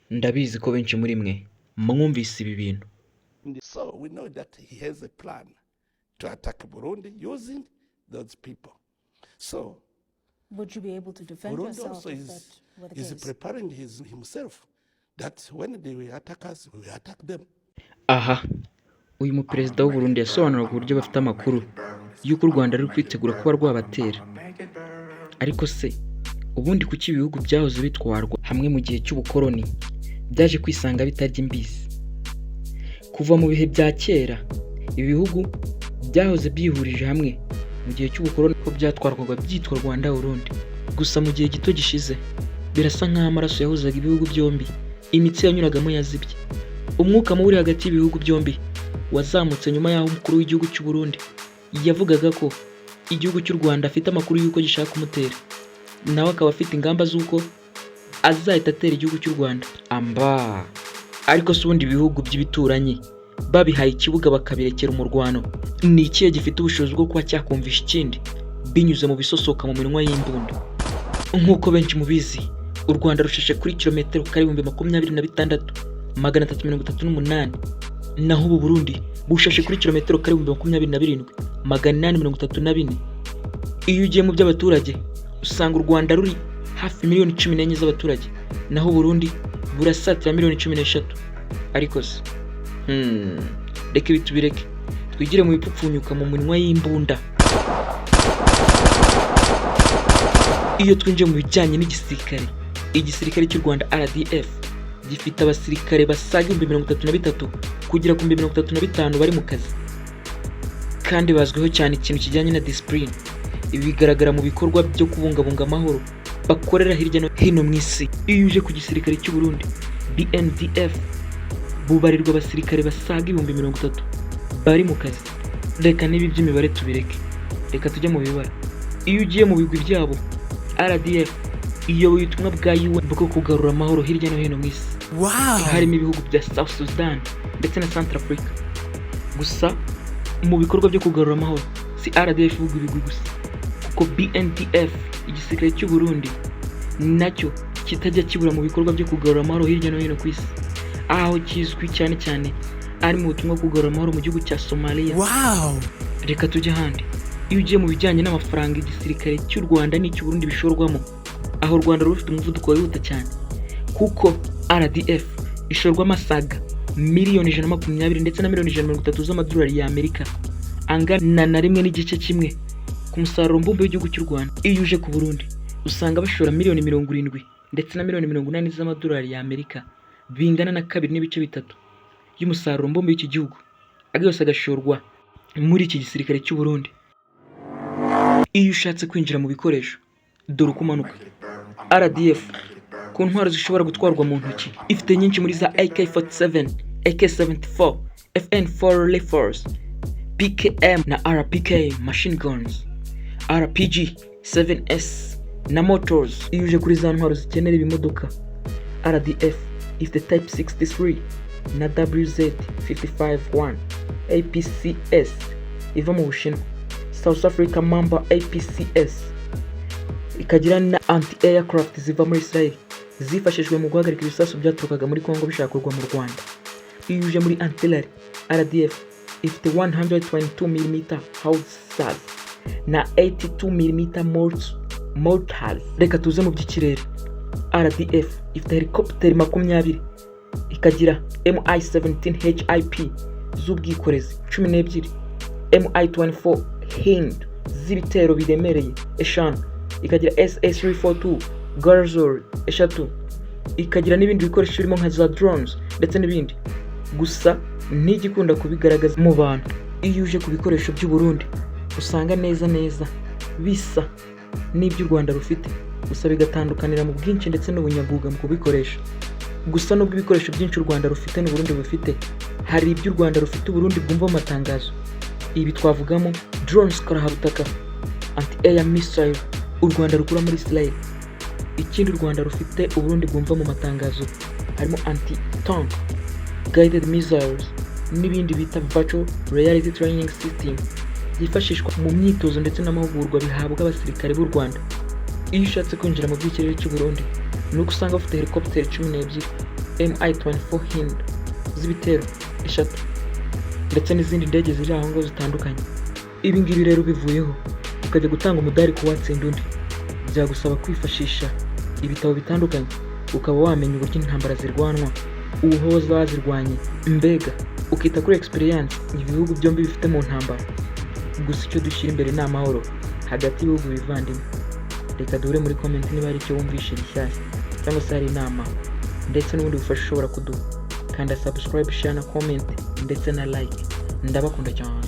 Ndabizi ko benshi muri mwe mwumvise ibi bintu. So we know that he has a plan to attack Burundi using those people. So would you be able to defend Burundi yourself also if that were the is case? preparing himself that when they will attack us, we will attack them. Aha, uyu muperezida w'u Burundi yasobanuraga uburyo bafite amakuru y'uko u Rwanda ruri kwitegura kuba rwabatera. Ariko se ubundi kuki ibihugu byahoze bitwarwa hamwe mu gihe cy'ubukoloni byaje kwisanga bitarya imbizi? Kuva mu bihe bya kera ibihugu byahoze byihurije hamwe mu gihe cy'ubukoloni ko byatwarwaga byitwa Rwanda Burundi. Gusa mu gihe gito gishize birasa nk'aho amaraso yahuzaga ibihugu byombi, imitsi yanyuragamo yazibye. Umwuka mubi uri hagati y'ibihugu byombi wazamutse nyuma y'aho umukuru w'igihugu cy'u Burundi yavugaga ko igihugu cy'u Rwanda afite amakuru y'uko gishaka kumutera, nawe akaba afite ingamba z'uko azahita atera igihugu cy'u Rwanda. Ariko se ubundi ibihugu by'ibituranyi babihaye ikibuga bakabirekera umurwano, ni ikihe gifite ubushobozi bwo kuba cyakumvisha ikindi binyuze mu bisosoka mu minwa y'imbunda? Nk'uko benshi mubizi, u Rwanda rusheshe kuri kilometero kare 26,338, naho ubu Burundi busheshe kuri kilometero kare 27,834. Iyo ugiye mu by'abaturage usanga u Rwanda ruri hafi miliyoni 14 z'abaturage, naho Burundi burasatira miliyoni 16. Ariko se reka ibi tubireke twigire mu bipfupfunyuka mu minwa y'imbunda. Iyo twinjiye mu bijyanye n'igisirikare, igisirikare cy'u Rwanda RDF gifite abasirikare basaga 33,000 kugera ku 35,000 bari mu kazi, kandi bazwiho cyane ikintu kijyanye na discipline. Ibi bigaragara mu bikorwa byo kubungabunga amahoro bakorera hirya no hino mu isi. Iyo uje ku gisirikare cy'u Burundi BNDF bubarirwa abasirikare basaga 30,000 bari mu kazi. Reka n'ibi by'imibare tubireke, reka tujye mu bibara. Iyo ugiye mu bigwi byabo RDF iyoboye ubutumwa bwa UN bwo kugarura amahoro hirya no hino mu isi. Harimo ibihugu bya South Sudan ndetse na Centrafrica. Gusa mu bikorwa byo kugarura amahoro si RDF ivuga ibigwi gusa, kuko BNDF igisirikare cy'u Burundi nacyo kitajya kibura mu bikorwa byo kugarura amahoro hirya no hino ku isi, aho kizwi cyane cyane ari mu butumwa bwo kugarura amahoro mu gihugu cya Somalia. Reka tujye ahandi. Iyo ugiye mu bijyanye n'amafaranga igisirikare cy'u Rwanda n'icy'u Burundi bishorwamo, aho u Rwanda rufite umuvuduko wihuta cyane, kuko RDF ishorwamo asaga miliyoni 120 ndetse na miliyoni 130 z'amadolari y'Amerika, angana na 1.1 ku musaruro mbumbe w'igihugu cy'u Rwanda. Iyo uje ku Burundi usanga bashora miliyoni 70 ndetse na miliyoni 80 z'amadolari y'Amerika, bingana na 2.3 y'umusaruro mbumbe w'iki gihugu, agose agashorwa muri iki gisirikare cy'u Burundi. Iyo ushatse kwinjira mu bikoresho, dore uko umanuka. RDF ku ntwaro zishobora gutwarwa mu ntoki ifite nyinshi muri za AK-47, AK-74, FN4 rifles, PKM na RPK machine guns, RPG 7S na motors. Iyo uje kuri za ntwaro zikenera ibimodoka, RDF ifite Type 63 na WZ-55-1 APCS iva mu Bushinwa, South Africa Mamba APCS, ikagira na anti-aircraft ziva muri Israel zifashishwe mu guhagarika ibisasu byaturukaga muri Kongo bishakurwa mu Rwanda. Iyo uje muri artillery, RDF ifite 122mm howitzers na 82mm mortars. Reka tuze mu by'ikirere. RDF ifite helicopter 20, ikagira Mi-17 HIP z'ubwikorezi 12, Mi-24 Hind z'ibitero biremereye 5, ikagira SS-342 Garzor 3, ikagira n'ibindi bikoresho birimo nka za drones ndetse n'ibindi. Gusa ntigikunda kubigaragaza mu bantu. Iyo uje ku bikoresho by'u Burundi usanga neza bisa n'ibyo u Rwanda rufite, gusa bigatandukanira mu bwinshi ndetse n'ubunyaguga mu kubikoresha. Gusa nubwo ibikoresho byinshi u Rwanda rufite n'u Burundi bufite, hari ibyo u Rwanda rufite u Burundi bwumva mu matangazo. Ibi twavugamo drones karahabutaka, anti-air missile u Rwanda rukura muri Israel. Ikindi u Rwanda rufite u Burundi bwumva mu matangazo harimo anti-tank guided missiles n'ibindi bita virtual reality training system yifashishwa mu myitozo ndetse n'amahugurwa bihabwa abasirikare b'u Rwanda. Iyo ushatse kwinjira mu by'ikirere cy'u Burundi nuko usanga bafite helicopter 12, Mi-24 Hind z'ibitero 3 ndetse n'izindi ndege ziri aho ngaho zitandukanye. Ibi ngibi rero bivuyeho ukajya gutanga umudari ku watsinda undi, byagusaba kwifashisha ibitabo bitandukanye ukaba wamenya uburyo intambara zirwanwa, ubuhoza bazirwanye, mbega ukita kuri experience ibihugu byombi bifite mu ntambara. Gusa icyo dushyira imbere ni amahoro hagati y'ibihugu bivandimwe. Reka duhure muri comment niba hari icyo wumvishe rishyashya cyangwa se hari inama ndetse n'ubundi bufasha ushobora kuduha. Kanda subscribe, share na comment ndetse na like. Ndabakunda cyane.